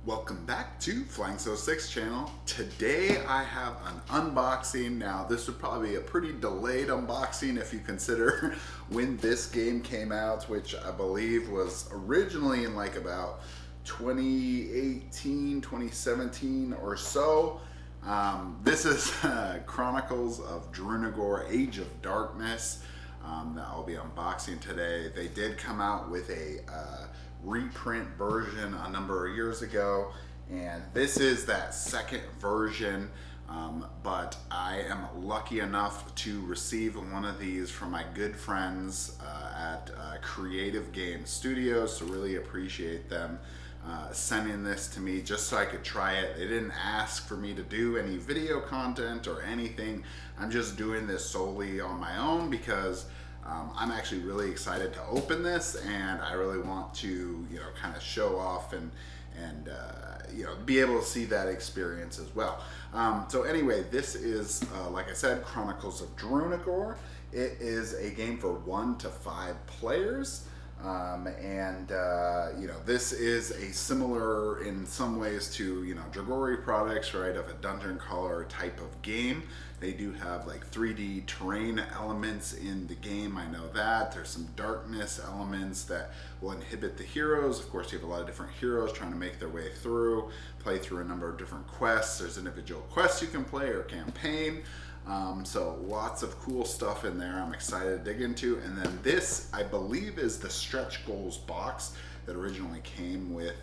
Welcome back to Flying So 6 channel. Today I have an unboxing. Now this would probably be a pretty delayed unboxing if you consider when this game came out, which I believe was originally in like about 2018, 2017 or so. This is Chronicles of Drunagor, Age of Darkness that I'll be unboxing today. They did come out with a reprint version a number of years ago, and this is that second version, but I am lucky enough to receive one of these from my good friends at Creative Game Studios, so really appreciate them sending this to me just so I could try it. They didn't ask for me to do any video content or anything. I'm just doing this solely on my own because I'm actually really excited to open this, and I really want to, kind of show off and be able to see that experience as well. So anyway, this is, like I said, Chronicles of Drunagor. It is a game for 1 to 5 players. This is a similar in some ways to, Dragori products, right, of a dungeon crawler type of game. They do have like 3D terrain elements in the game, I know that. There's some darkness elements that will inhibit the heroes. Of course, you have a lot of different heroes trying to make their way through, play through a number of different quests. There's individual quests you can play or campaign. So lots of cool stuff in there I'm excited to dig into. And then this, I believe, is the stretch goals box that originally came with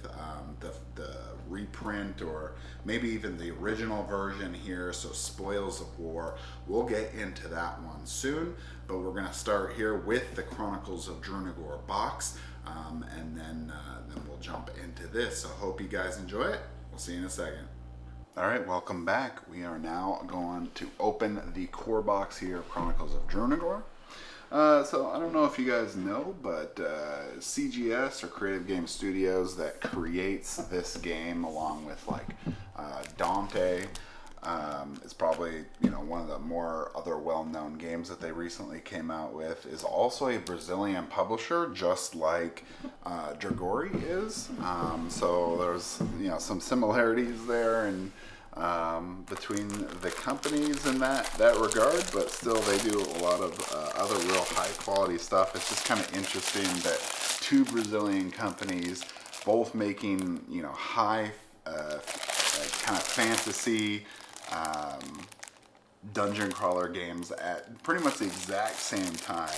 the reprint, or maybe even the original version here, so Spoils of War. We'll get into that one soon, but we're going to start here with the Chronicles of Drunagor box, and then we'll jump into this. So hope you guys enjoy it. We'll see you in a second. All right, welcome back. We are now going to open the core box here of Chronicles of Drunagor. So I don't know if you guys know, but CGS, or Creative Game Studios, that creates this game along with like Dante. It's probably one of the more other well-known games that they recently came out with. Is also a Brazilian publisher, just like Dragori is. So there's some similarities there and between the companies in that regard, but still they do a lot of other real high quality stuff. It's just kind of interesting that two Brazilian companies both making high kind of fantasy dungeon crawler games at pretty much the exact same time,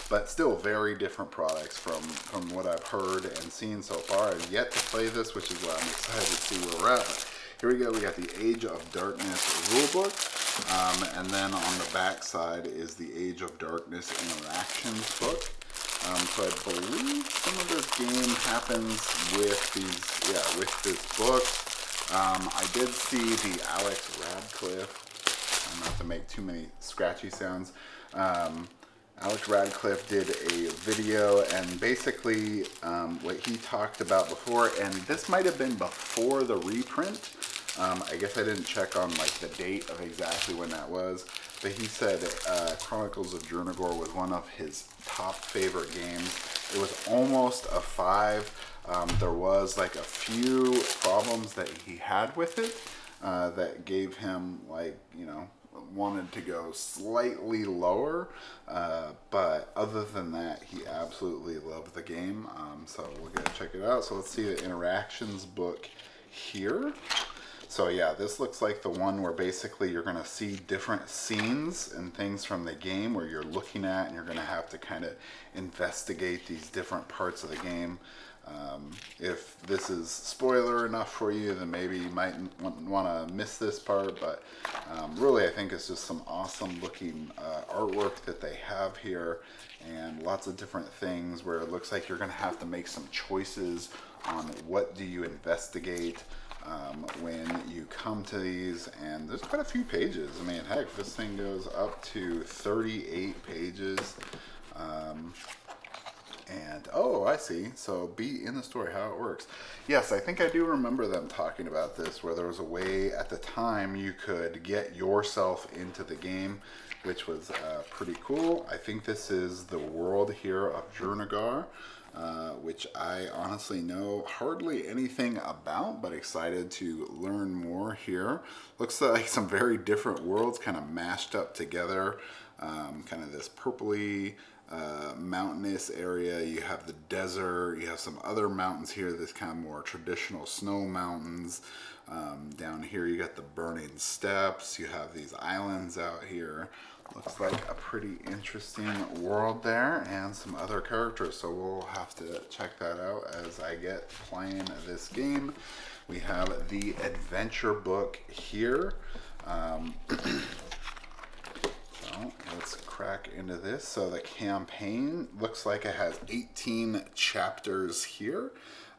but still very different products from what I've heard and seen so far. I've yet to play this, which is why I'm excited to see where we're at. But here we go. We got the Age of Darkness rulebook, and then on the back side is the Age of Darkness interactions book. So I believe some of this game happens with this book. I did see the Alex Radcliffe, not to make too many scratchy sounds, Alex Radcliffe did a video, and basically what he talked about before, and this might have been before the reprint, I guess I didn't check on like the date of exactly when that was, but he said Chronicles of Drunagor was one of his top favorite games. It was almost a 5. There was like a few problems that he had with it that gave him wanted to go slightly lower, but other than that, he absolutely loved the game. So we're gonna check it out. So let's see the interactions book here. So yeah, this looks like the one where basically you're gonna see different scenes and things from the game where you're looking at, and you're gonna have to kind of investigate these different parts of the game. If this is spoiler enough for you, then maybe you might want to miss this part, but really I think it's just some awesome looking artwork that they have here, and lots of different things where it looks like you're going to have to make some choices on what do you investigate when you come to these. And there's quite a few pages. I mean, heck, this thing goes up to 38 pages. And, oh, I see. So be in the story, how it works. Yes, I think I do remember them talking about this, where there was a way at the time you could get yourself into the game, which was pretty cool. I think this is the world here of Drunagor. which I honestly know hardly anything about, but excited to learn more here. Looks like some very different worlds kind of mashed up together. Kind of this purpley mountainous area. You have the desert, you have some other mountains here, this kind of more traditional snow mountains. Down here you got the burning steppes, you have these islands out here. Looks like a pretty interesting world there, and some other characters, so we'll have to check that out as I get playing this game. We have the adventure book here. So let's crack into this. So the campaign looks like it has 18 chapters here.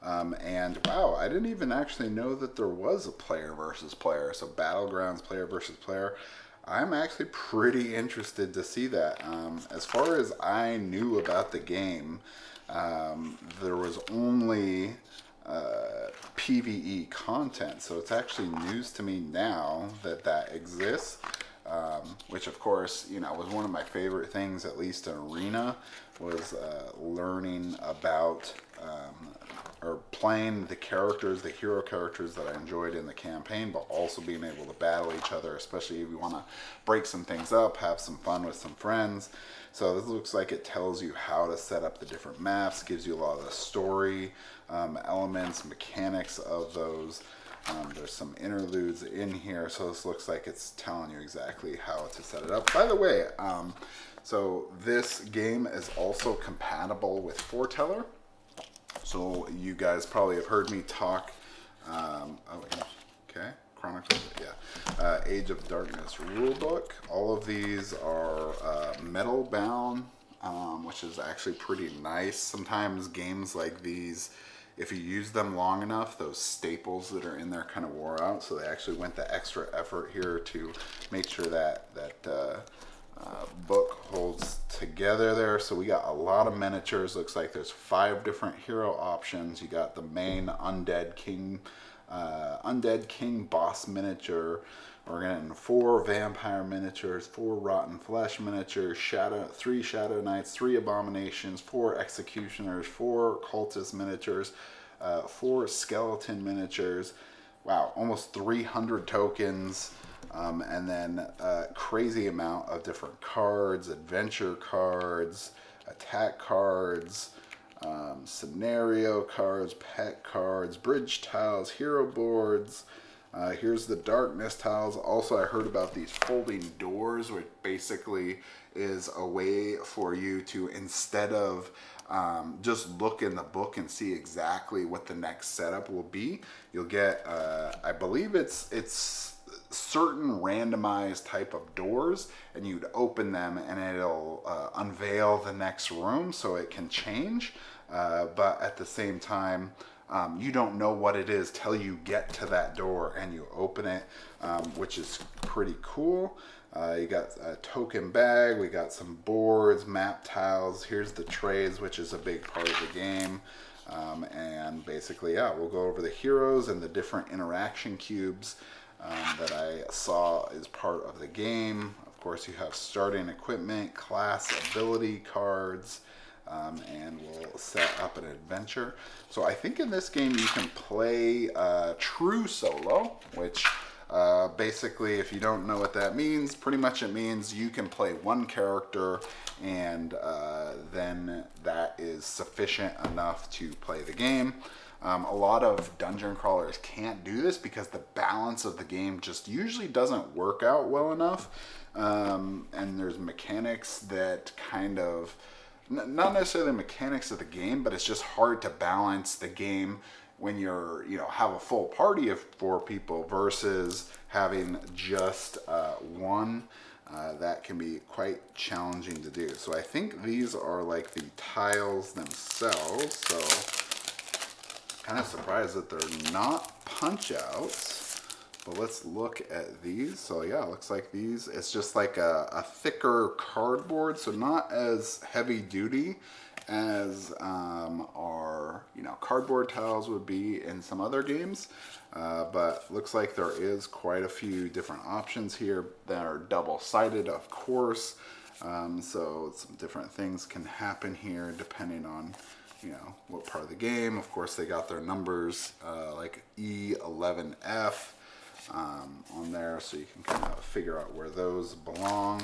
And wow, I didn't even actually know that there was a player versus player. So Battlegrounds player versus player. I'm actually pretty interested to see that. As far as I knew about the game, there was only PvE content. So it's actually news to me now that that exists. Which of course, you know, was one of my favorite things, at least in Arena, was learning about or playing the characters, the hero characters that I enjoyed in the campaign, but also being able to battle each other, especially if you want to break some things up, have some fun with some friends. So this looks like it tells you how to set up the different maps, gives you a lot of the story elements, mechanics of those. There's some interludes in here, so this looks like it's telling you exactly how to set it up. By the way, so this game is also compatible with Foreteller. So you guys probably have heard me talk, okay, Chronicles, yeah, Age of Darkness rulebook. All of these are metal bound, which is actually pretty nice. Sometimes games like these, if you use them long enough, those staples that are in there kind of wore out. So they actually went the extra effort here to make sure that book holds together there. So we got a lot of miniatures. Looks like there's 5 different hero options. You got the main Undead King boss miniature. We're getting 4 vampire miniatures, 4 rotten flesh miniatures, 3 shadow knights, 3 abominations, 4 executioners, 4 cultist miniatures, 4 skeleton miniatures. Wow, almost 300 tokens. And then a crazy amount of different cards, adventure cards, attack cards, scenario cards, pet cards, bridge tiles, hero boards. Here's the darkness tiles. Also, I heard about these folding doors, which basically is a way for you to, instead of just look in the book and see exactly what the next setup will be, you'll get, I believe it's certain randomized type of doors, and you'd open them and it'll unveil the next room so it can change, but at the same time you don't know what it is till you get to that door and you open it, which is pretty cool. You got a token bag, we got some boards, map tiles, here's the trades, which is a big part of the game. And basically, yeah, we'll go over the heroes and the different interaction cubes that I saw as part of the game. Of course, you have starting equipment, class ability cards, and we'll set up an adventure. So I think in this game you can play true solo, which basically, if you don't know what that means, pretty much it means you can play one character, and then that is sufficient enough to play the game. A lot of dungeon crawlers can't do this because the balance of the game just usually doesn't work out well enough, and there's mechanics that kind of, not necessarily the mechanics of the game, but it's just hard to balance the game when you're, you know, have a full party of 4 people versus having just one. That can be quite challenging to do. So I think these are like the tiles themselves. So kind of surprised that they're not punch outs, but let's look at these. So yeah, it looks like these, it's just like a thicker cardboard, so not as heavy duty as our, you know, cardboard tiles would be in some other games, but looks like there is quite a few different options here that are double-sided, of course. So some different things can happen here depending on, you know, what part of the game. Of course, they got their numbers like E11F on there, so you can kind of figure out where those belong.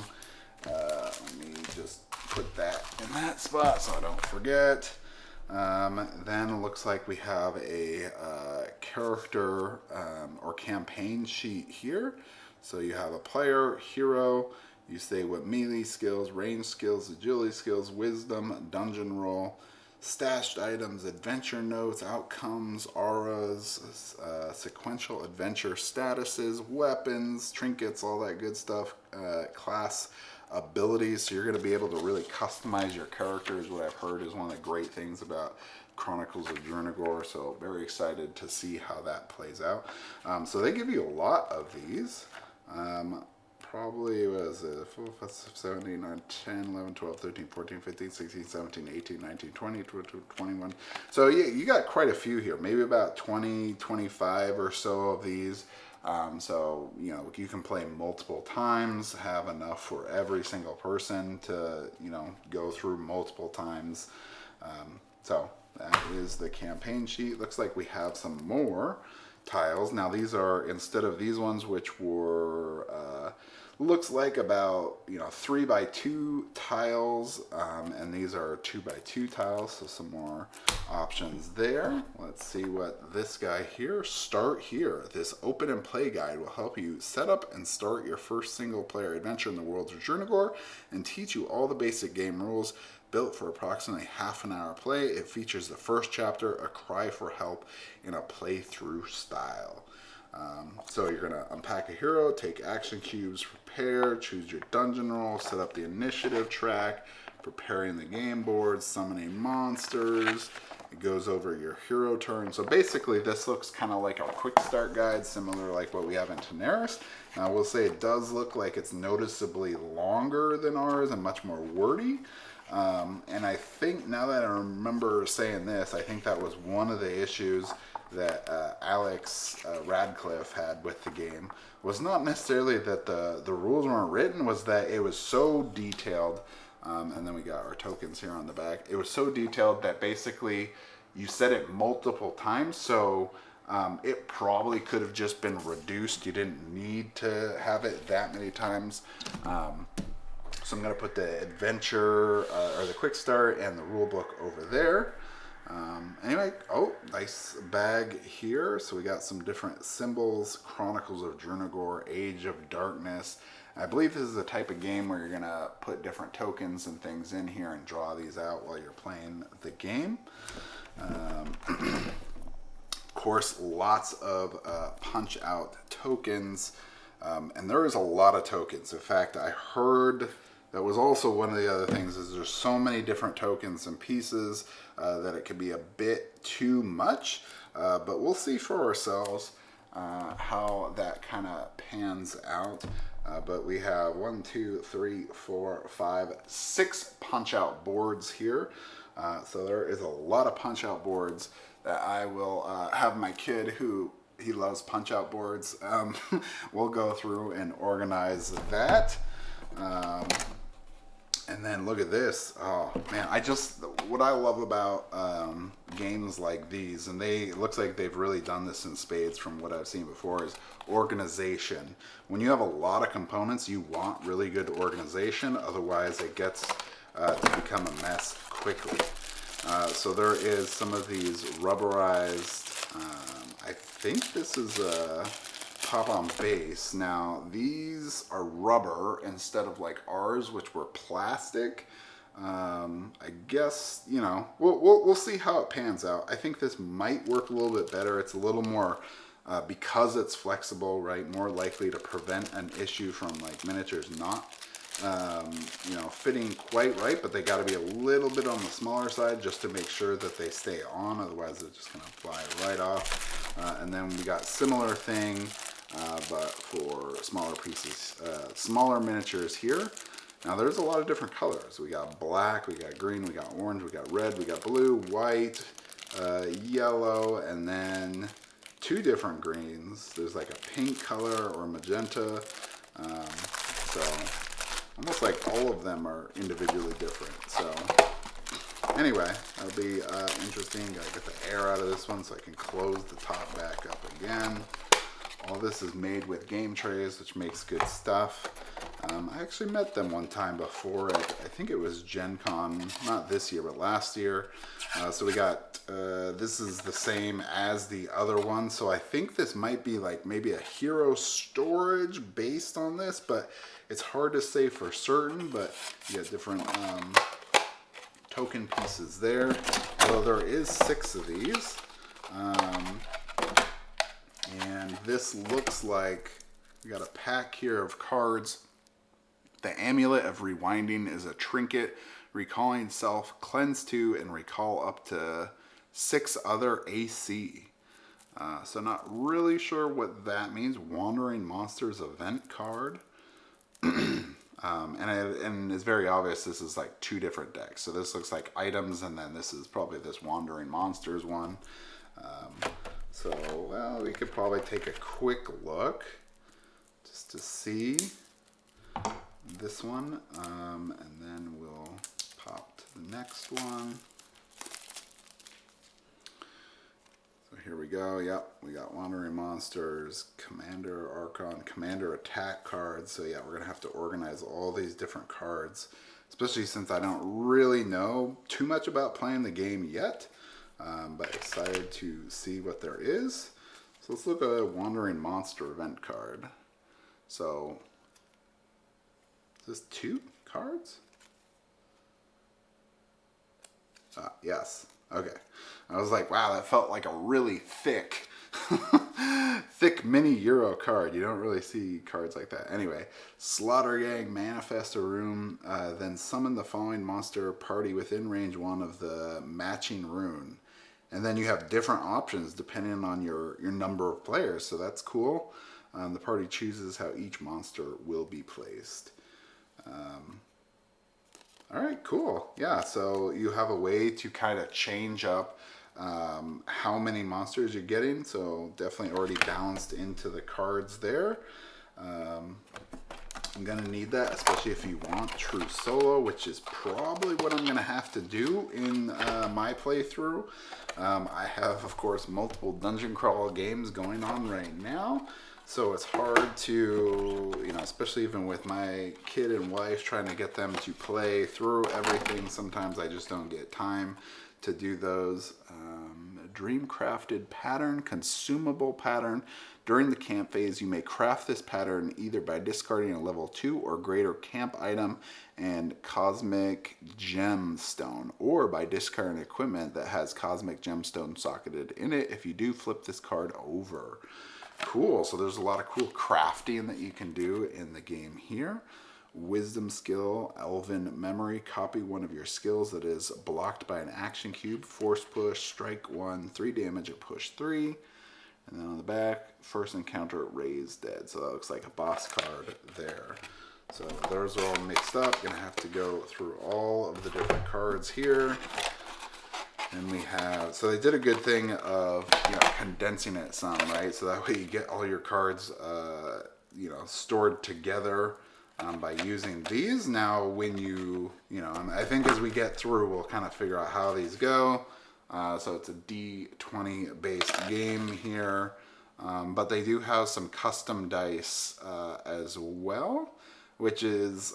Let me just put that in that spot so I don't forget. Then it looks like we have a character or campaign sheet here. So you have a player, hero, you say what melee skills, range skills, agility skills, wisdom, dungeon roll, stashed items, adventure notes, outcomes, auras, sequential adventure statuses, weapons, trinkets, all that good stuff, class abilities. So you're going to be able to really customize your characters. What I've heard is one of the great things about Chronicles of Drunagor, so very excited to see how that plays out. So they give you a lot of these. Probably was 4, 5, 6, 7, 8, 9, 10, 11, 12, 13, 14, 15, 16, 17, 18, 19, 20, 22, 21. So yeah, you got quite a few here, maybe about 20, 25 or so of these. So, you know, you can play multiple times, have enough for every single person to, you know, go through multiple times. So that is the campaign sheet. Looks like we have some more tiles. Now these are, instead of these ones, which were, looks like about, you know, 3 by 2 tiles, and these are 2 by 2 tiles, so some more options there. Let's see what this guy here, start here. This open and play guide will help you set up and start your first single player adventure in the world of Drunagor and teach you all the basic game rules. Built for approximately half an hour play, it features the first chapter, a cry for help, in a playthrough style. So you're going to unpack a hero, take action cubes, prepare, choose your dungeon roll, set up the initiative track, preparing the game board, summoning monsters. It goes over your hero turn. So basically this looks kind of like a quick start guide, similar like what we have in Daenerys. Now I will say it does look like it's noticeably longer than ours and much more wordy. And I think, now that I remember saying this, I think that was one of the issues that Alex Radcliffe had with the game. Was not necessarily that the rules weren't written, was that it was so detailed, and then we got our tokens here on the back. It was so detailed that basically you said it multiple times, so it probably could have just been reduced. You didn't need to have it that many times. So I'm going to put the adventure or the quick start and the rule book over there. Anyway, oh, nice bag here. So we got some different symbols, Chronicles of Drunagor, Age of Darkness. I believe this is the type of game where you're going to put different tokens and things in here and draw these out while you're playing the game. Of course, lots of punch out tokens. And there is a lot of tokens. In fact, I heard that was also one of the other things, is there's so many different tokens and pieces that it could be a bit too much. But we'll see for ourselves how that kind of pans out. But we have 1, 2, 3, 4, 5, 6 punch out boards here. So there is a lot of punch out boards that I will have my kid, who he loves punch out boards. We'll go through and organize that. And then look at this. Oh man, what I love about games like these, and it looks like they've really done this in spades from what I've seen before, is organization. When you have a lot of components, you want really good organization, otherwise it gets to become a mess quickly. So there is some of these rubberized, I think this is a top on base. Now these are rubber instead of like ours, which were plastic. I guess, you know, we'll see how it pans out. I think this might work a little bit better. It's a little more, because it's flexible, right, more likely to prevent an issue from like miniatures not you know, fitting quite right, but they got to be a little bit on the smaller side just to make sure that they stay on, otherwise they're just going to fly right off. And then we got similar thing, but for smaller pieces, smaller miniatures here. Now there's a lot of different colors. We got black, we got green, we got orange, we got red, we got blue, white, yellow, and then 2 different greens. There's like a pink color or magenta. So almost like all of them are individually different. So anyway, that'll be interesting. Gotta get the air out of this one so I can close the top back up again. All this is made with game trays, which makes good stuff. I actually met them one time before at, I think it was Gen Con, not this year, but last year. So we got, this is the same as the other one. So I think this might be like maybe a hero storage based on this, but it's hard to say for certain. But you got different token pieces there. Although there is 6 of these. And this looks like we got a pack here of cards. The Amulet of Rewinding is a trinket, recalling self, cleanse 2, and recall up to 6 other AC. So not really sure what that means. Wandering Monsters event card. And it's very obvious this is like 2 different decks. So this looks like items, and then this is probably this Wandering Monsters one. So, well, we could probably take a quick look just to see this one, and then we'll pop to the next one. So here we go. Yep, we got Wandering Monsters, Commander Archon, Commander Attack cards. So yeah, we're gonna have to organize all these different cards, especially since I don't really know too much about playing the game yet. But excited to see what there is. So let's look at a Wandering Monster event card. So, is this 2 cards? Yes. Okay. I was like, wow, that felt like a really thick, thick mini Euro card. You don't really see cards like that. Anyway, Slaughter Gang, manifest a room, then summon the following monster party within range 1 of the matching rune. And then you have different options depending on your number of players, so that's cool. The party chooses how each monster will be placed. All right, cool. Yeah, so you have a way to kind of change up how many monsters you're getting, so definitely already balanced into the cards there. I'm going to need that, especially if you want true solo, which is probably what I'm going to have to do in my playthrough. I have, of course, multiple dungeon crawl games going on right now, so it's hard to, you know, especially even with my kid and wife, trying to get them to play through everything. Sometimes I just don't get time to do those. Dream crafted pattern, consumable pattern. During the camp phase, you may craft this pattern either by discarding a level 2 or greater camp item and cosmic gemstone, or by discarding equipment that has cosmic gemstone socketed in it. If you do, flip this card over. Cool, so there's a lot of cool crafting that you can do in the game here. Wisdom skill, Elven Memory. Copy one of your skills that is blocked by an action cube. Force push, strike 1, 3 damage at push 3. And then on the back, first encounter, raise dead. So that looks like a boss card there. So those are all mixed up. Gonna have to go through all of the different cards here. And we have, so they did a good thing of, you know, condensing it some, right? So that way you get all your cards, you know, stored together. By using these. Now when you know, I think as we get through, we'll kind of figure out how these go. So it's a D20 based game here, but they do have some custom dice as well, which is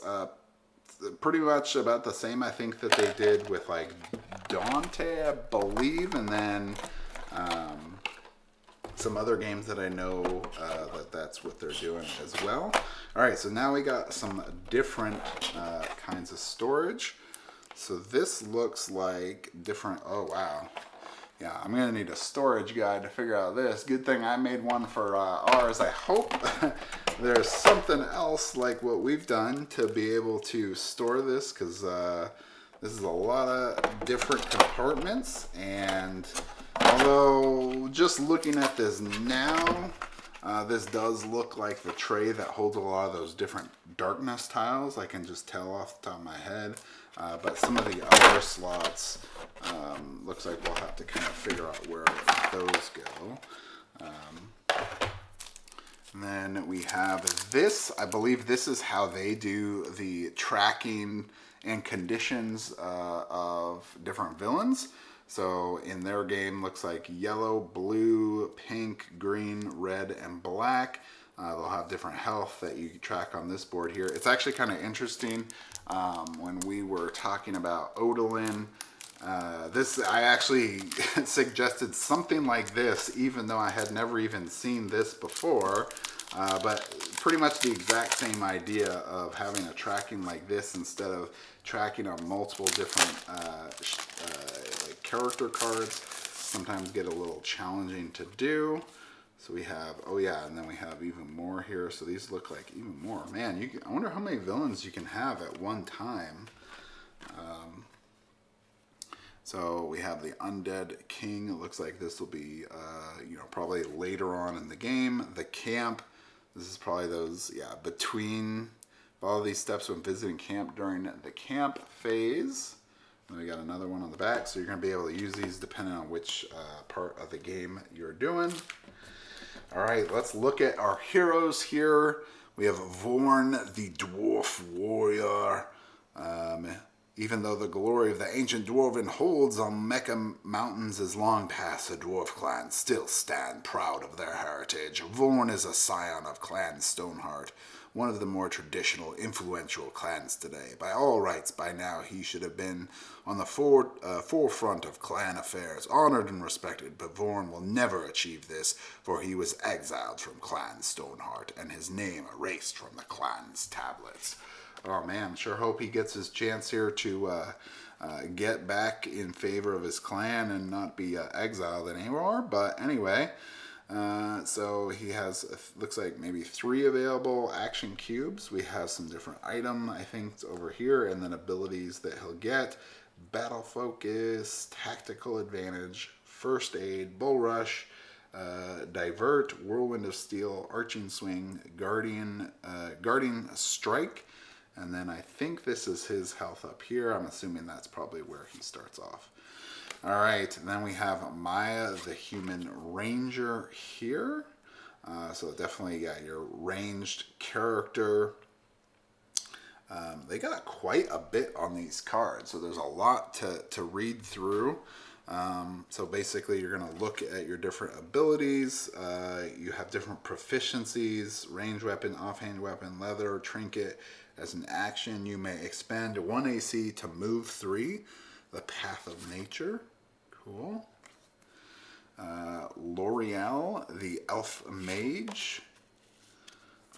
pretty much about the same, I think, that they did with like Dante, I believe, and then some other games that I know that's what they're doing as well. All right, so now we got some different kinds of storage. So this looks like different, oh wow. Yeah, I'm gonna need a storage guide to figure out this. Good thing I made one for ours. I hope there's something else like what we've done to be able to store this, because this is a lot of different compartments, and although just looking at this now, this does look like the tray that holds a lot of those different darkness tiles. I can just tell off the top of my head. But some of the other slots, looks like we'll have to kind of figure out where those go. And then we have this. I believe this is how they do the tracking and conditions of different villains. So in their game, looks like yellow, blue, pink, green, red, and black. They'll have different health that you track on this board here. It's actually kind of interesting. When we were talking about Odalin, I actually suggested something like this, even though I had never even seen this before. But pretty much the exact same idea of having a tracking like this instead of tracking on multiple different like character cards. Sometimes get a little challenging to do. So we have, oh yeah, and then we have even more here. So these look like even more. Man, I wonder how many villains you can have at one time. So we have the Undead King. It looks like this will be, probably later on in the game. The Camp. This is probably those, between all these steps when visiting camp during the camp phase. And we got another one on the back. So you're going to be able to use these depending on which part of the game you're doing. All right, let's look at our heroes here. We have Vorn, the Dwarf Warrior. Even though the glory of the ancient dwarven holds on Mecca mountains is long past, the dwarf clans still stand proud of their heritage. Vorn is a scion of Clan Stoneheart, one of the more traditional, influential clans today. By all rights, by now he should have been on the forefront of clan affairs, honored and respected, but Vorn will never achieve this, for he was exiled from Clan Stoneheart, and his name erased from the clan's tablets. Oh man, sure hope he gets his chance here to get back in favor of his clan and not be exiled anymore. But anyway, so he has, looks like maybe 3 available action cubes. We have some different item, I think, over here, and then abilities that he'll get. Battle Focus, Tactical Advantage, First Aid, Bull Rush, Divert, Whirlwind of Steel, Arching Swing, Guardian Strike. And then I think this is his health up here. I'm assuming that's probably where he starts off. All right, and then we have Maya, the Human Ranger here. So definitely, your ranged character. They got quite a bit on these cards, so there's a lot to read through. So basically, you're going to look at your different abilities. You have different proficiencies: range weapon, offhand weapon, leather, trinket. As an action, you may expend 1 AC to move 3. The Path of Nature. Cool. L'Oreal, the Elf Mage.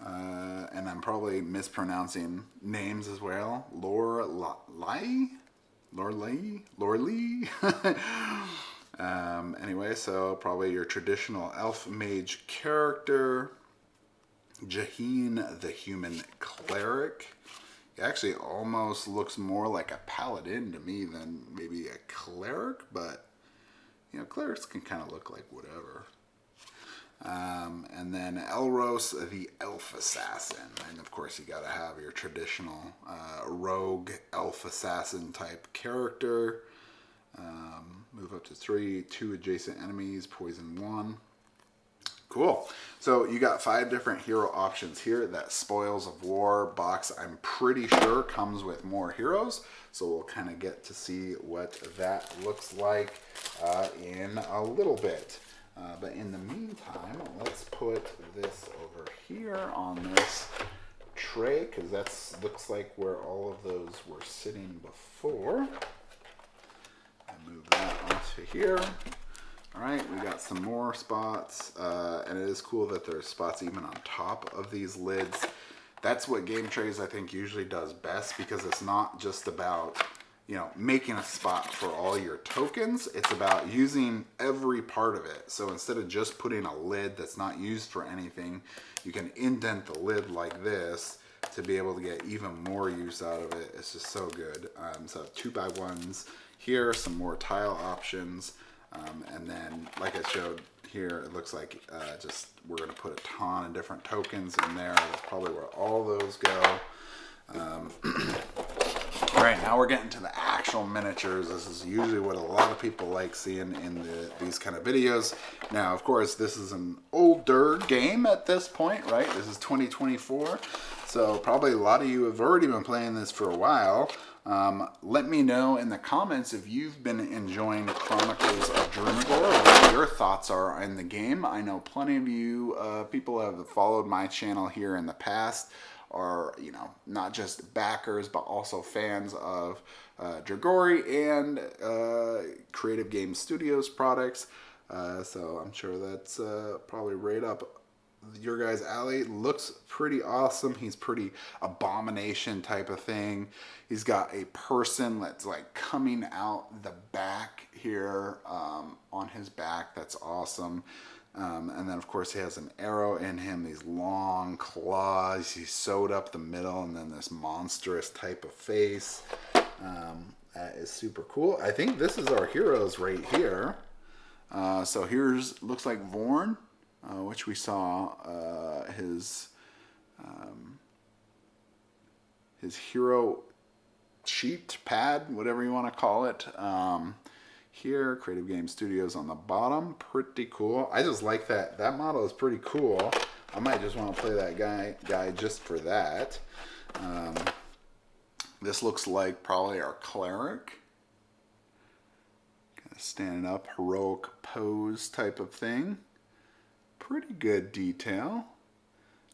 And I'm probably mispronouncing names as well. Lorelei? Anyway, so probably your traditional Elf Mage character. Jaheen, the Human Cleric. He actually almost looks more like a paladin to me than maybe a cleric, but clerics can kind of look like whatever. And then Elros, the Elf Assassin. And of course, you got to have your traditional rogue elf assassin type character. Move up to 3, 2 adjacent enemies, poison 1. Cool. So you got 5 different hero options here. That Spoils of War box, I'm pretty sure, comes with more heroes. So we'll kind of get to see what that looks like in a little bit. But in the meantime, let's put this over here on this tray, because that looks like where all of those were sitting before. And move that onto here. All right, we got some more spots, and it is cool that there's spots even on top of these lids. That's what Game Trays, I think, usually does best, because it's not just about, making a spot for all your tokens. It's about using every part of it. So instead of just putting a lid that's not used for anything, you can indent the lid like this to be able to get even more use out of it. It's just so good. So 2x1s here, some more tile options. And then, like I showed here, it looks like we're going to put a ton of different tokens in there. That's probably where all those go. All right, now we're getting to the actual miniatures. This is usually what a lot of people like seeing in these kind of videos. Now, of course, this is an older game at this point, right? This is 2024, so probably a lot of you have already been playing this for a while. Let me know in the comments if you've been enjoying Chronicles of Drunagor, what your thoughts are in the game. I know plenty of you people have followed my channel here in the past, are, you know, not just backers but also fans of Dragori and Creative Game Studios products. So I'm sure that's probably right up your guys' alley. Looks pretty awesome. He's pretty abomination type of thing. He's got a person that's like coming out the back here on his back. That's awesome. And then of course he has an arrow in him, these long claws. He's sewed up the middle, and then this monstrous type of face. That is super cool. I think this is our heroes right here. So here's, looks like Vorn, which we saw his hero sheet, pad, whatever you want to call it. Here, Creative Game Studios on the bottom. Pretty cool. I just like that. That model is pretty cool. I might just want to play that guy just for that. This looks like probably our cleric. Kind of standing up, heroic pose type of thing. Pretty good detail.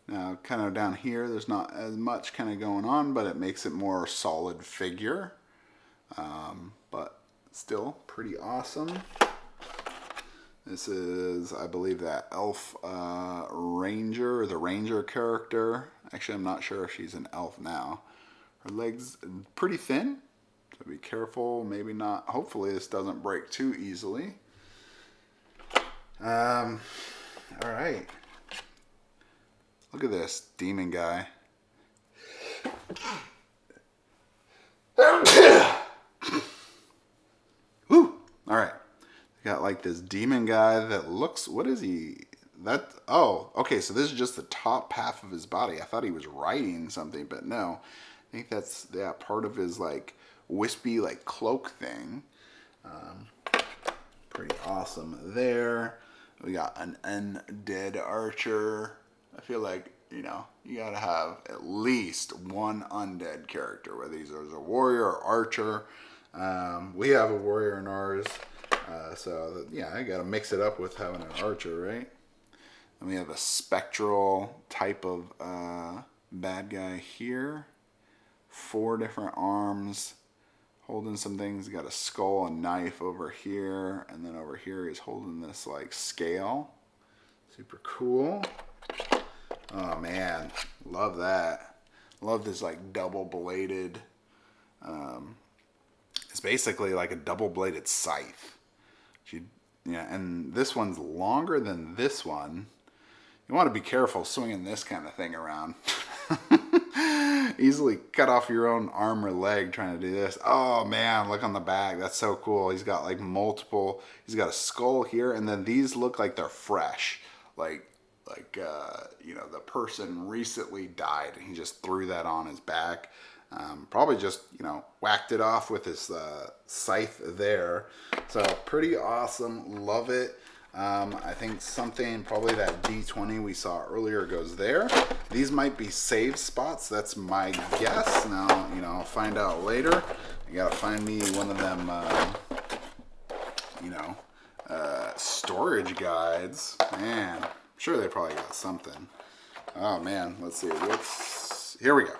Now, kind of down here, there's not as much kind of going on, but it makes it more solid figure. But still pretty awesome. This is, I believe, that elf ranger, or the ranger character. Actually, I'm not sure if she's an elf now. Her legs pretty thin, so be careful. Maybe not. Hopefully this doesn't break too easily. All right. Look at this demon guy. Woo! All right. Got like this demon guy that looks, what is he? That, oh, okay, so this is just the top half of his body. I thought he was riding something, but no. I think that's, yeah, part of his like wispy like cloak thing. Pretty awesome there. We got an undead archer. I feel like, you know, you gotta have at least one undead character, whether he's a warrior or archer. We have a warrior in ours, so yeah, I gotta mix it up with having an archer, right? And we have a spectral type of bad guy here. 4 different arms, holding some things. He's got a skull and knife over here, and then over here he's holding this like scale. Super cool. Oh man, love that. Love this like double-bladed, it's basically like a double-bladed scythe. Yeah, and this one's longer than this one. You want to be careful swinging this kind of thing around. Easily cut off your own arm or leg trying to do this. Oh man, look on the back. That's so cool. He's got like multiple, he's got a skull here, and then these look like they're fresh. Like you know, the person recently died and he just threw that on his back. Probably just, you know, whacked it off with his scythe there. So pretty awesome. Love it. I think something, probably that D20 we saw earlier goes there. These might be save spots. That's my guess. Now, you know, I'll find out later. You gotta find me one of them, you know, storage guides. Man, I'm sure they probably got something. Oh man, let's see. Here we go.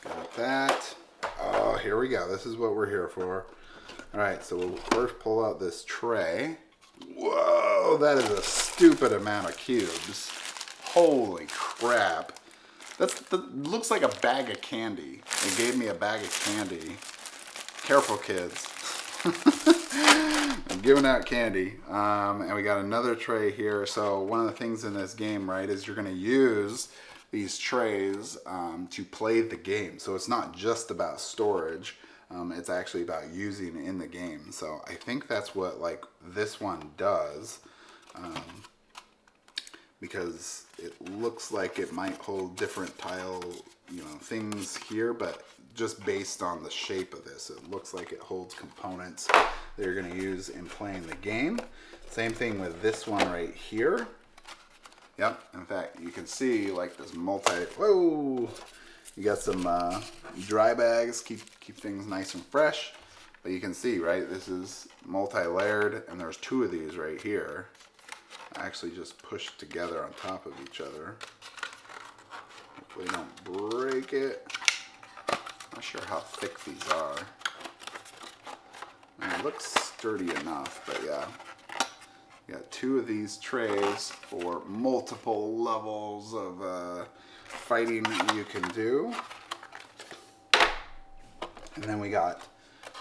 Got that. Oh, here we go. This is what we're here for. All right, so we'll first pull out this tray. Whoa, that is a stupid amount of cubes. Holy crap. That looks like a bag of candy. They gave me a bag of candy. Careful, kids. I'm giving out candy. And we got another tray here. So one of the things in this game, right, is you're going to use these trays to play the game. So it's not just about storage. It's actually about using in the game. So I think that's what like this one does, because it looks like it might hold different tile, you know, things here, but just based on the shape of this. It looks like it holds components that you're going to use in playing the game. Same thing with this one right here. Yep, in fact, you can see like this whoa! You got some dry bags, keep things nice and fresh. But you can see, right, this is multi-layered, and there's 2 of these right here. Actually just pushed together on top of each other. Hopefully don't break it. Not sure how thick these are. I mean, it looks sturdy enough, but yeah. You got 2 of these trays for multiple levels of fighting you can do. And then we got,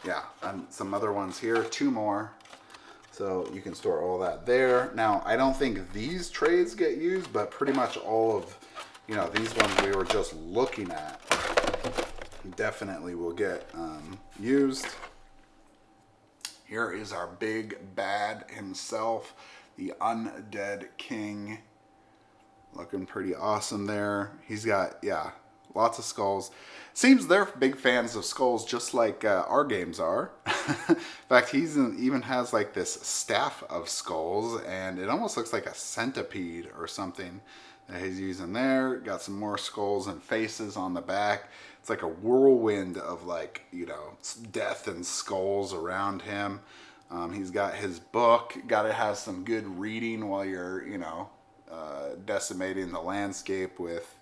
yeah, some other ones here, 2 more. So you can store all that there. Now, I don't think these trays get used, but pretty much all of, these ones we were just looking at definitely will get used. Here is our big bad himself, the Undead King. Looking pretty awesome there. He's got, yeah, lots of skulls. Seems they're big fans of skulls, just like our games are. In fact, he even has like this staff of skulls, and it almost looks like a centipede or something that he's using there. Got some more skulls and faces on the back. It's like a whirlwind of like, death and skulls around him. He's got his book. Got to have some good reading while you're, decimating the landscape with,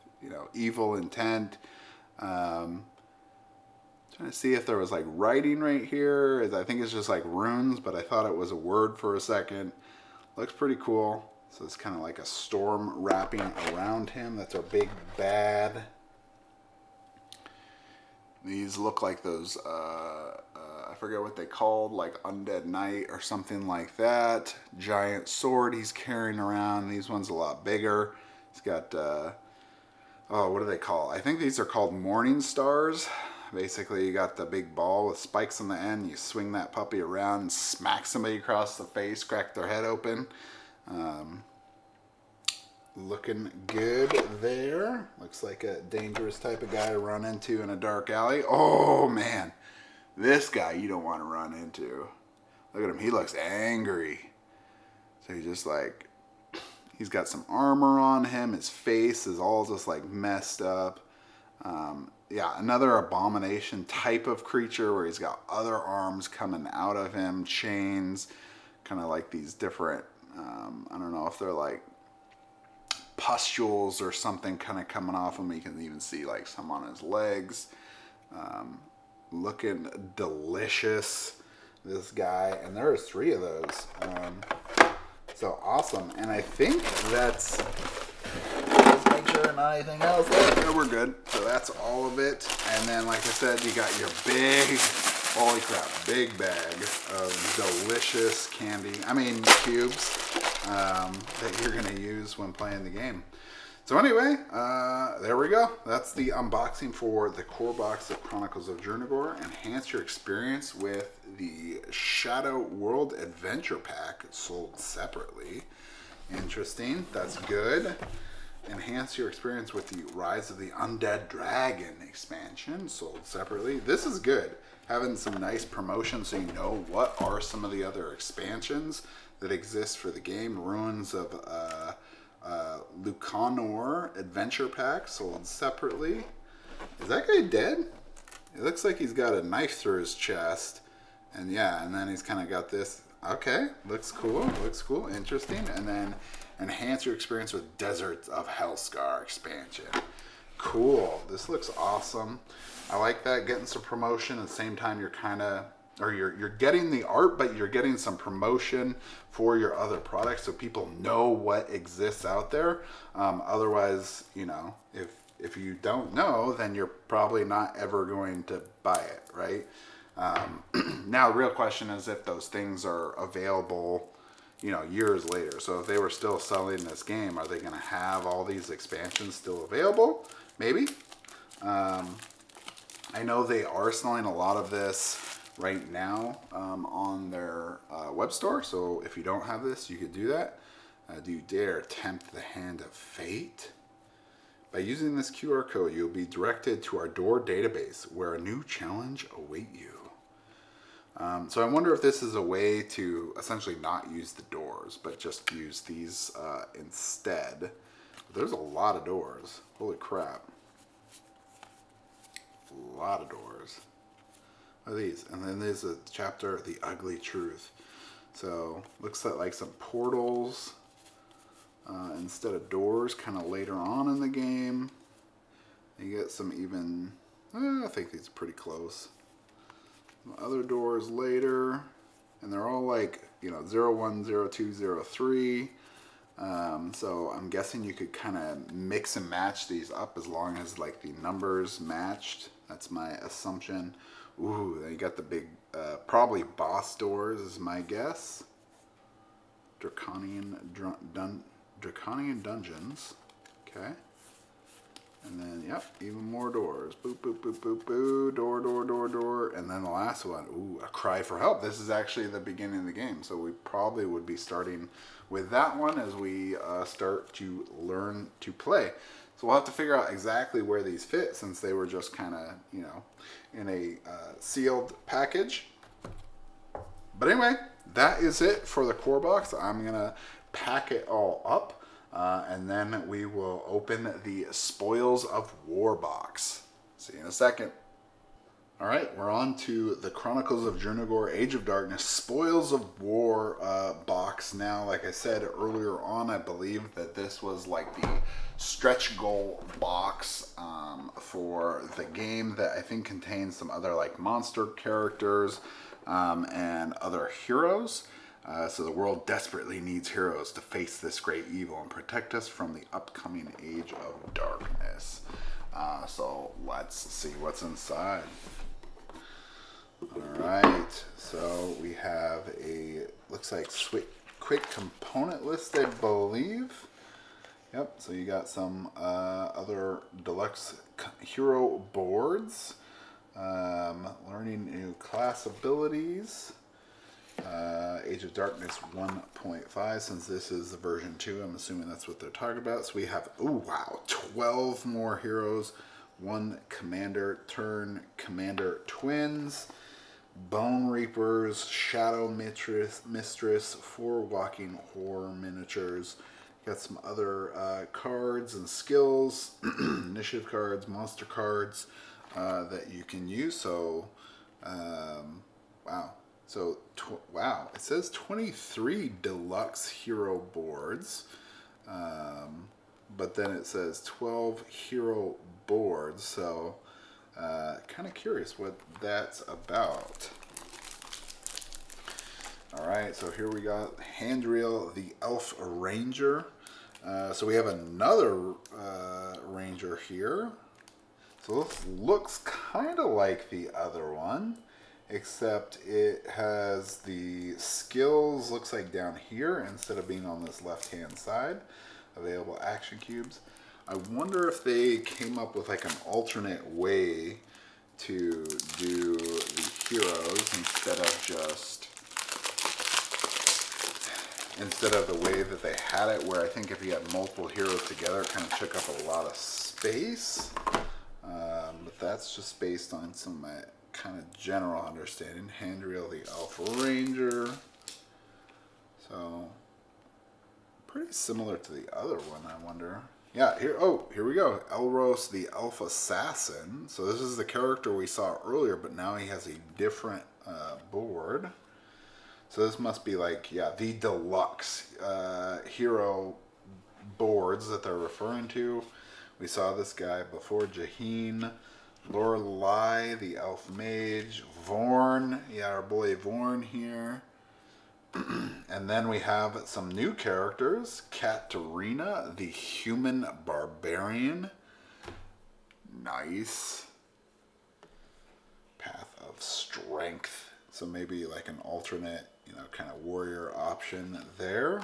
evil intent. Trying to see if there was like writing right here. I think it's just like runes, but I thought it was a word for a second. Looks pretty cool. So it's kind of like a storm wrapping around him. That's our big bad. These look like those, I forget what they called, like Undead Knight or something like that. Giant sword he's carrying around. These ones a lot bigger. He's got, what do they call? I think these are called Morning Stars. Basically, you got the big ball with spikes on the end. You swing that puppy around and smack somebody across the face, crack their head open. Looking good there. Looks like a dangerous type of guy to run into in a dark alley. Oh, man. This guy you don't want to run into. Look at him. He looks angry. So he's just like, he's got some armor on him. His face is all just like messed up. Yeah, another abomination type of creature where he's got other arms coming out of him, chains, kind of like these different, I don't know if they're like pustules or something kind of coming off him. You can even see like some on his legs. Looking delicious, this guy, and there's 3 of those. So awesome. And I think that's, let's make sure not anything else. Yeah, we're good. So that's all of it. And then, like I said, you got your big, holy crap, big bag of delicious candy. I mean, cubes that you're going to use when playing the game. So anyway, there we go. That's the unboxing for the core box of Chronicles of Drunagor. Enhance your experience with the Shadow World Adventure Pack sold separately. Interesting. That's good. Enhance your experience with the Rise of the Undead Dragon expansion sold separately. This is good. Having some nice promotion so you know what are some of the other expansions that exist for the game. Ruins of Lucanor Adventure Pack sold separately. Is that guy dead? It looks like he's got a knife through his chest. And yeah, and then he's kind of got this. Okay, looks cool. Looks cool. Interesting. And then enhance your experience with Deserts of Hellscar expansion. Cool. This looks awesome. I like that. Getting some promotion at the same time you're kind of, or you're getting the art, but you're getting some promotion for your other products so people know what exists out there. Otherwise, if you don't know, then you're probably not ever going to buy it, right? Now the real question is if those things are available, years later. So if they were still selling this game, are they going to have all these expansions still available? Maybe. I know they are selling a lot of this right now on their web store. So if you don't have this, you could do that. Do you dare tempt the hand of fate? By using this QR code, you'll be directed to our door database where a new challenge await you. So I wonder if this is a way to essentially not use the doors, but just use these instead. There's a lot of doors. Holy crap. A lot of doors. What are these? And then there's a chapter, The Ugly Truth. So looks like some portals instead of doors kind of later on in the game. You get some even, I think these are pretty close. Other doors later, and they're all like, 01, 02, 03. So I'm guessing you could kind of mix and match these up as long as like the numbers matched. That's my assumption. Ooh, then you got the big, probably boss doors is my guess. Draconian dungeons. Okay. And then, yep, even more doors. Boop, boop, boop, boop, boop. Door, door, door, door. And then the last one, ooh, a cry for help. This is actually the beginning of the game. So we probably would be starting with that one as we start to learn to play. So we'll have to figure out exactly where these fit since they were just kind of, in a sealed package. But anyway, that is it for the core box. I'm going to pack it all up. And then we will open the Spoils of War box. See you in a second. All right, we're on to the Chronicles of Drunagor, Age of Darkness, Spoils of War box. Now, like I said earlier on, I believe that this was like the stretch goal box for the game that I think contains some other like monster characters and other heroes. So the world desperately needs heroes to face this great evil and protect us from the upcoming Age of Darkness. So let's see what's inside. Alright, so we have a, looks like quick component list, I believe. Yep, so you got some other deluxe hero boards. Learning new class abilities. Age of Darkness 1.5, since this is the version 2, I'm assuming that's what they're talking about. So we have, oh wow, 12 more heroes, 1 commander turn, commander twins, Bone Reapers, Shadow Mistress, 4 walking horror miniatures. Got some other cards and skills, initiative cards, monster cards that you can use. So, wow. So, wow, it says 23 deluxe hero boards, but then it says 12 hero boards, so kind of curious what that's about. All right, so here we got Handriel, the Elf Ranger. So we have another Ranger here. So this looks kind of like the other one, except it has the skills, looks like down here instead of being on this left-hand side. Available action cubes. I wonder if they came up with like an alternate way to do the heroes instead of the way that they had it, where I think if you had multiple heroes together, it kind of took up a lot of space. But that's just based on some of my kind of general understanding. Handriel, the Alpha Ranger. So pretty similar to the other one, I wonder. Yeah, here we go. Elros, the Elf Assassin. So this is the character we saw earlier, but now he has a different board. So this must be like, yeah, the deluxe hero boards that they're referring to. We saw this guy before, Jaheen, Lorelei, the Elf Mage, Vorn, yeah, our boy Vorn here. And then we have some new characters. Katarina, the Human Barbarian. Nice. Path of Strength. So maybe like an alternate, kind of warrior option there.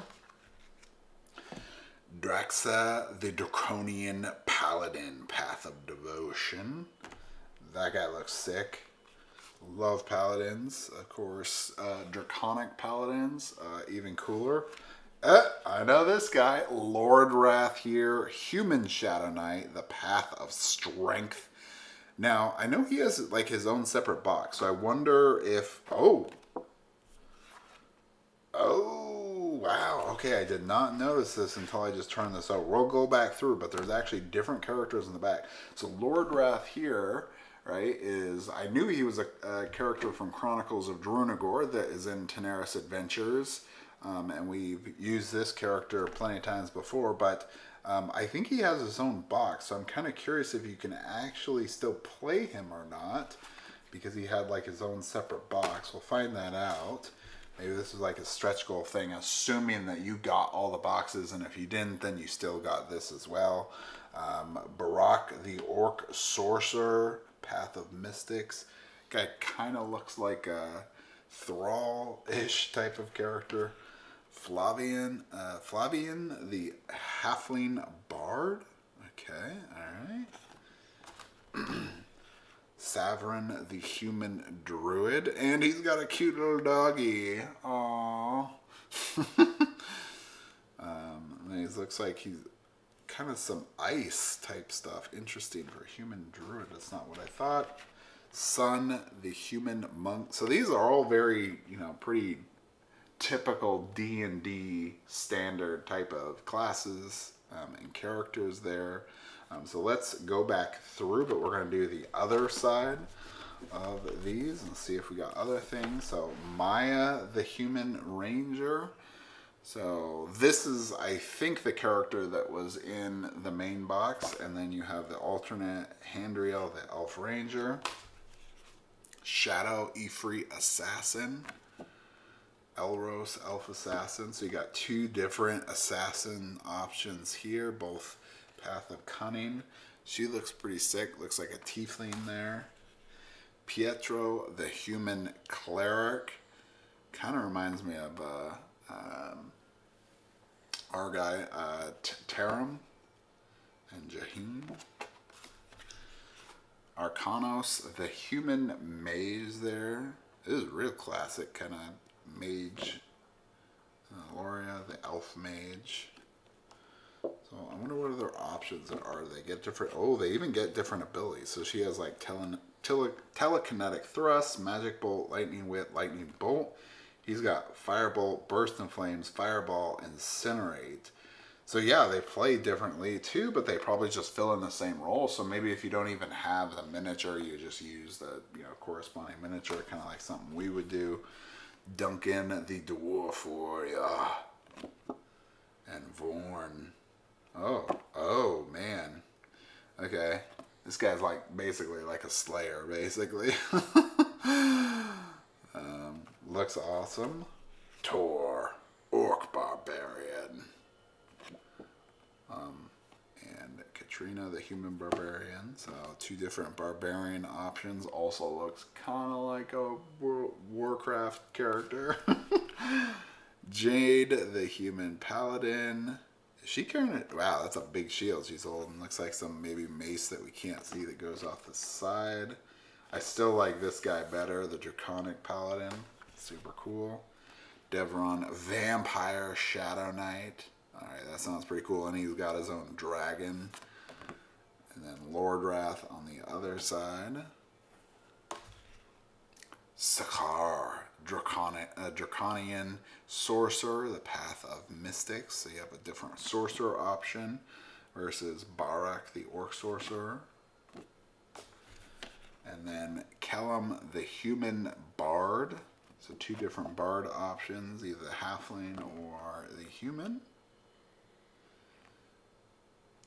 Draxa, the Draconian Paladin, Path of Devotion. That guy looks sick. Love paladins, of course. Draconic paladins, even cooler. I know this guy. Lord Wrath here. Human Shadow Knight. The Path of Strength. Now, I know he has like his own separate box, so I wonder if... Oh, wow. Okay, I did not notice this until I just turned this over. We'll go back through, but there's actually different characters in the back. So Lord Wrath here, right, is... I knew he was a character from Chronicles of Drunagor that is in Tenaris Adventures. And we've used this character plenty of times before, but I think he has his own box, so I'm kind of curious if you can actually still play him or not, because he had like his own separate box. We'll find that out. Maybe this is like a stretch goal thing, assuming that you got all the boxes, and if you didn't, then you still got this as well. Barak the Orc Sorcerer, Path of Mystics. Guy kind of looks like a Thrall-ish type of character. Flavian the Halfling Bard. Okay, all right. Savrin the Human Druid, and he's got a cute little doggy. Aww. He looks like he's kind of some ice type stuff. Interesting for a human druid. That's not what I thought. Sun the Human Monk. So these are all very, pretty typical D&D standard type of classes and characters there. So let's go back through, but we're going to do the other side of these and see if we got other things. So Maya the Human Ranger. So this is, I think, the character that was in the main box, and then you have the alternate Handriel the Elf Ranger, Shadow Ifrit Assassin, Elros Elf Assassin. So you got two different assassin options here, both Path of Cunning. She looks pretty sick, looks like a tiefling there. Pietro the Human Cleric. Kind of reminds me of our guy, Taram and Jaheen. Arcanos the Human Mage there. This is real classic kind of mage. Loria the Elf Mage. So I wonder what other options there are. They get different... Oh, they even get different abilities. So she has like telekinetic thrust, magic bolt, lightning whip, lightning bolt. He's got firebolt, burst in flames, fireball, incinerate. So yeah, they play differently too, but they probably just fill in the same role. So maybe if you don't even have the miniature, you just use the corresponding miniature, kind of like something we would do. Duncan the Dwarf Warrior and Vorn. Oh man. Okay, this guy's like basically like a slayer, basically. Looks awesome. Tor, Orc Barbarian. And Katrina, the Human Barbarian. So two different barbarian options. Also looks kind of like a Warcraft character. Jade, the Human Paladin. Is she carrying it? Wow, that's a big shield she's holding. Looks like some maybe mace that we can't see that goes off the side. I still like this guy better, the Draconic Paladin. Super cool. Devron, Vampire Shadow Knight. Alright, that sounds pretty cool. And he's got his own dragon. And then Lord Wrath on the other side. Sakar, Draconian Sorcerer, the Path of Mystics. So you have a different sorcerer option versus Barak, the Orc Sorcerer. And then Kellum, the Human Bard. So two different bard options, either the halfling or the human.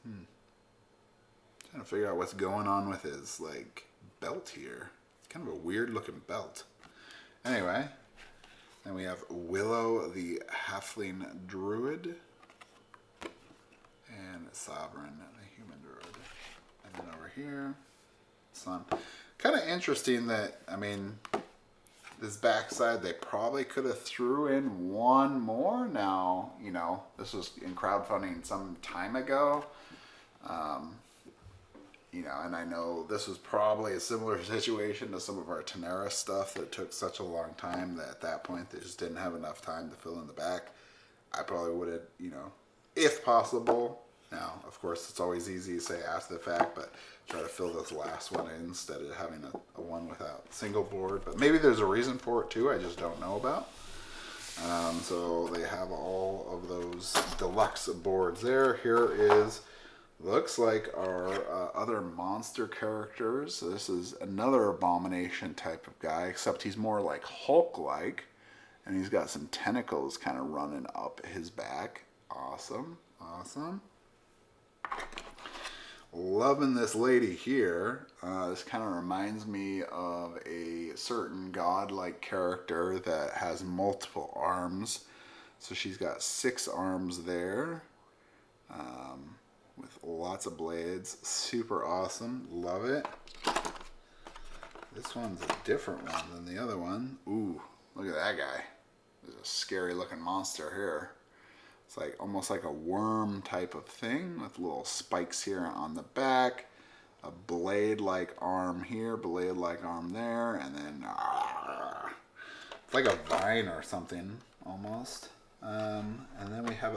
Trying to figure out what's going on with his like belt here. It's kind of a weird looking belt. Anyway, then we have Willow the Halfling Druid and Sovereign the Human Druid. And then over here, Sun. Kind of interesting that, I mean, this backside, they probably could have threw in one more. Now, this was in crowdfunding some time ago. And I know this was probably a similar situation to some of our Tenaris stuff that took such a long time that at that point they just didn't have enough time to fill in the back. I probably would have, you know, if possible. Now, of course, it's always easy to say after the fact, but try to fill this last one in instead of having a one without single board. But maybe there's a reason for it too, I just don't know about. So they have all of those deluxe boards there. Here is, looks like our other monster characters. So this is another abomination type of guy, except he's more like Hulk-like. And he's got some tentacles kind of running up his back. Awesome, awesome. Loving this lady here. This kind of reminds me of a certain godlike character that has multiple arms. So she's got 6 arms there, with lots of blades. Super awesome. Love it. This one's a different one than the other one. Ooh, look at that guy. There's a scary looking monster here. It's like almost like a worm type of thing with little spikes here on the back, a blade-like arm here, blade-like arm there, and then it's like a vine or something almost. And then we have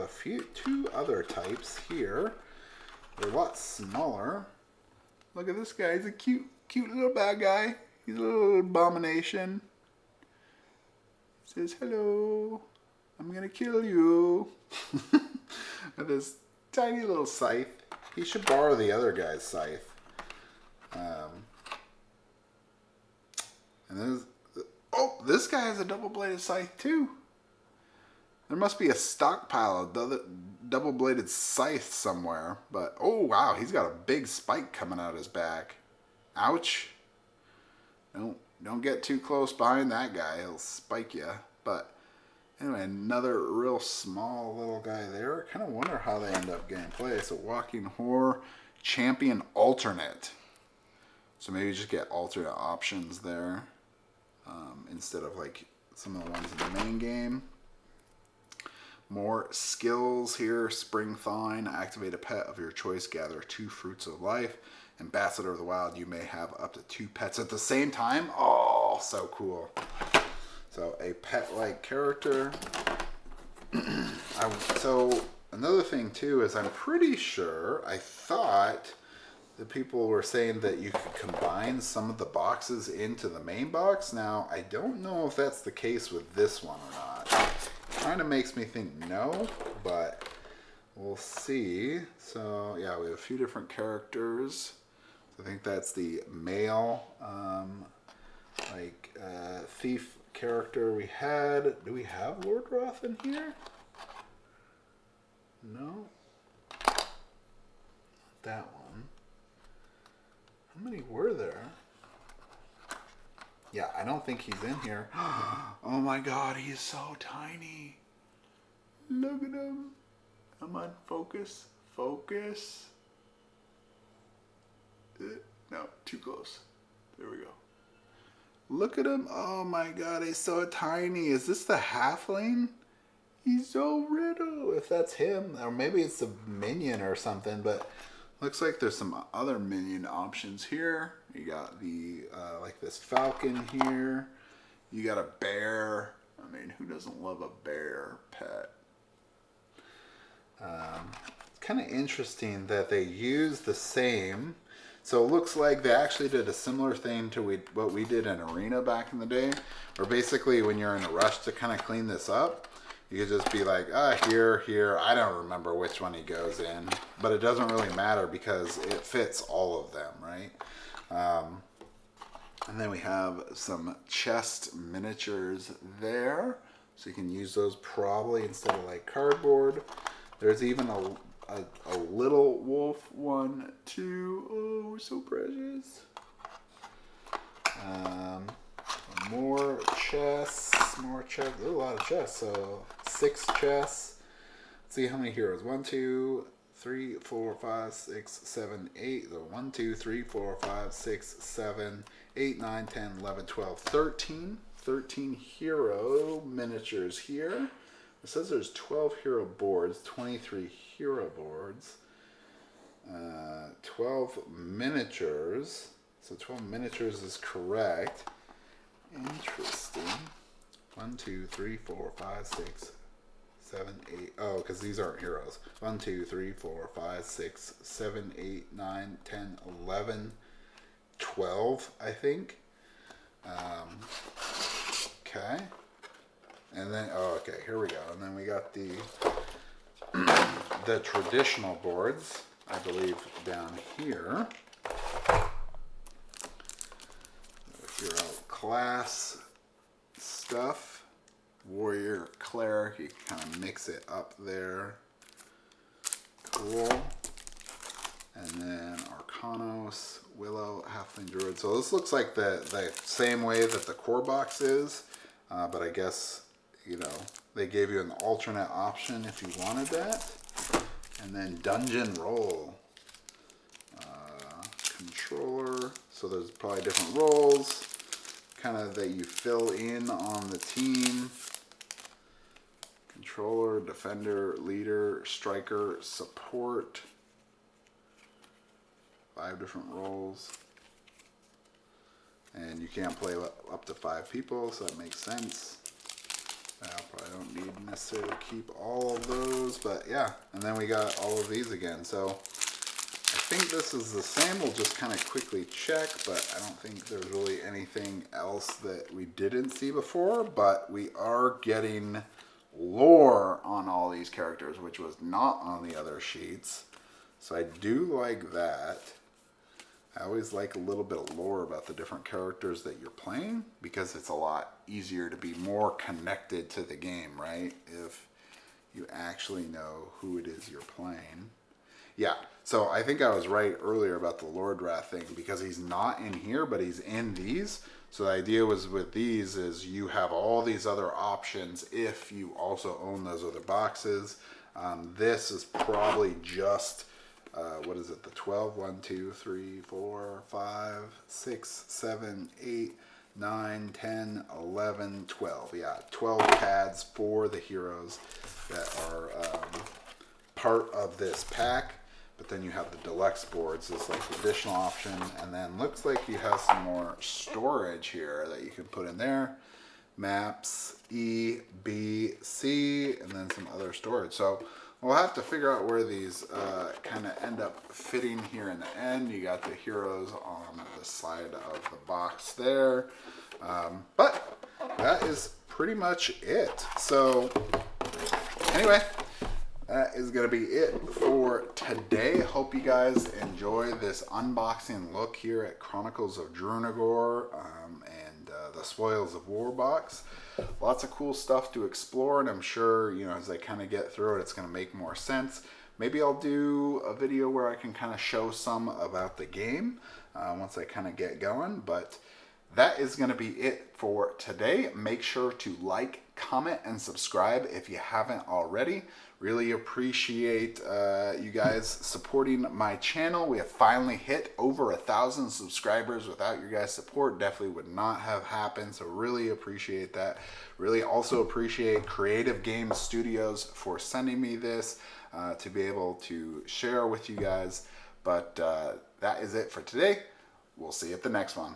two other types here. They're a lot smaller. Look at this guy. He's a cute little bad guy. He's a little abomination. He says, hello, I'm gonna kill you. With this tiny little scythe. He should borrow the other guy's scythe. And then, oh, this guy has a double-bladed scythe too. There must be a stockpile of double-bladed scythe somewhere. But, oh wow, he's got a big spike coming out his back. Ouch. Don't get too close behind that guy. He'll spike you. But anyway, another real small little guy there. I kind of wonder how they end up getting played. So Walking Horror Champion Alternate. So maybe just get alternate options there instead of like some of the ones in the main game. More skills here. Spring Thawing. Activate a pet of your choice. Gather 2 fruits of life. Ambassador of the Wild. You may have up to 2 pets at the same time. Oh, so cool. So a pet-like character. So another thing too is I'm pretty sure, I thought that people were saying that you could combine some of the boxes into the main box. Now, I don't know if that's the case with this one or not. Kind of makes me think no, but we'll see. So yeah, we have a few different characters. So I think that's the male, thief character we had. Do we have Lord Roth in here? No. That one. How many were there? Yeah, I don't think he's in here. Oh my god, he's so tiny. Look at him. Come on, focus. Focus. No, too close. There we go. Look at him. Oh my god, he's so tiny. Is this the halfling? He's so little. If that's him, or maybe it's a minion or something, but looks like there's some other minion options here. You got the, like this falcon here. You got a bear. I mean, who doesn't love a bear pet? It's kind of interesting that they use the same. So it looks like they actually did a similar thing to what we did in Arena back in the day, where basically when you're in a rush to kind of clean this up, you could just be like, here. I don't remember which one he goes in, but it doesn't really matter because it fits all of them, right? And then we have some chest miniatures there, so you can use those probably instead of like cardboard. There's even a little wolf one, too. Oh, we're so precious. More chests. There's a lot of chests. So 6 chests. Let's see how many heroes. 1, 2, 3, 4, 5, 6, 7, 8. So 1, 2, 3, 4, 5, 6, 7, 8, 9, 10, 11, 12, 13. 13 hero miniatures here. It says there's 12 hero boards, 23 hero boards, 12 miniatures. So 12 miniatures is correct. Interesting. 1, 2, 3, 4, 5, 6, 7, 8. Oh, because these aren't heroes. 1, 2, 3, 4, 5, 6, 7, 8, 9, 10, 11, 12, I think. Okay. And then, oh, okay, here we go. And then we got the the traditional boards, I believe, down here. Hero class stuff. Warrior, cleric, you can kind of mix it up there. Cool. And then Arcanos, Willow, Halfling Druid. So this looks like the same way that the core box is, but I guess, you know, they gave you an alternate option if you wanted that. And then Dungeon Roll. Controller. So there's probably different roles, kind of that you fill in on the team. Controller, defender, leader, striker, support. 5 different roles. And you can't play up to 5 people, so that makes sense. I probably don't need necessarily to keep all of those, but yeah. And then we got all of these again. So I think this is the same. We'll just kind of quickly check, but I don't think there's really anything else that we didn't see before. But we are getting lore on all these characters, which was not on the other sheets. So I do like that. I always like a little bit of lore about the different characters that you're playing, because it's a lot easier to be more connected to the game, right? If you actually know who it is you're playing. Yeah, so I think I was right earlier about the Lord Wrath thing, because he's not in here, but he's in these. So the idea was with these is you have all these other options if you also own those other boxes. This is probably just, what is it, the 12? 1, 2, 3, 4, 5, 6, 7, 8, 9, 10, 11, 12. Yeah, 12 pads for the heroes that are part of this pack. But then you have the deluxe boards as like the additional option, and then looks like you have some more storage here that you can put in there. Maps, E, B, C, and then some other storage. So we'll have to figure out where these kind of end up fitting here in the end. You got the heroes on the side of the box there. But that is pretty much it. So anyway, that is going to be it for today. Hope you guys enjoy this unboxing look here at Chronicles of Drunagor and the Spoils of War box. Lots of cool stuff to explore, and I'm sure, you know, as I kind of get through it, it's going to make more sense. Maybe I'll do a video where I can kind of show some about the game once I kind of get going, but that is going to be it for today. Make sure to like, comment, and subscribe if you haven't already. Really appreciate you guys supporting my channel. We have finally hit over 1,000 subscribers. Without your guys' support, definitely would not have happened. So really appreciate that. Really also appreciate Creative Games Studios for sending me this to be able to share with you guys. But that is it for today. We'll see you at the next one.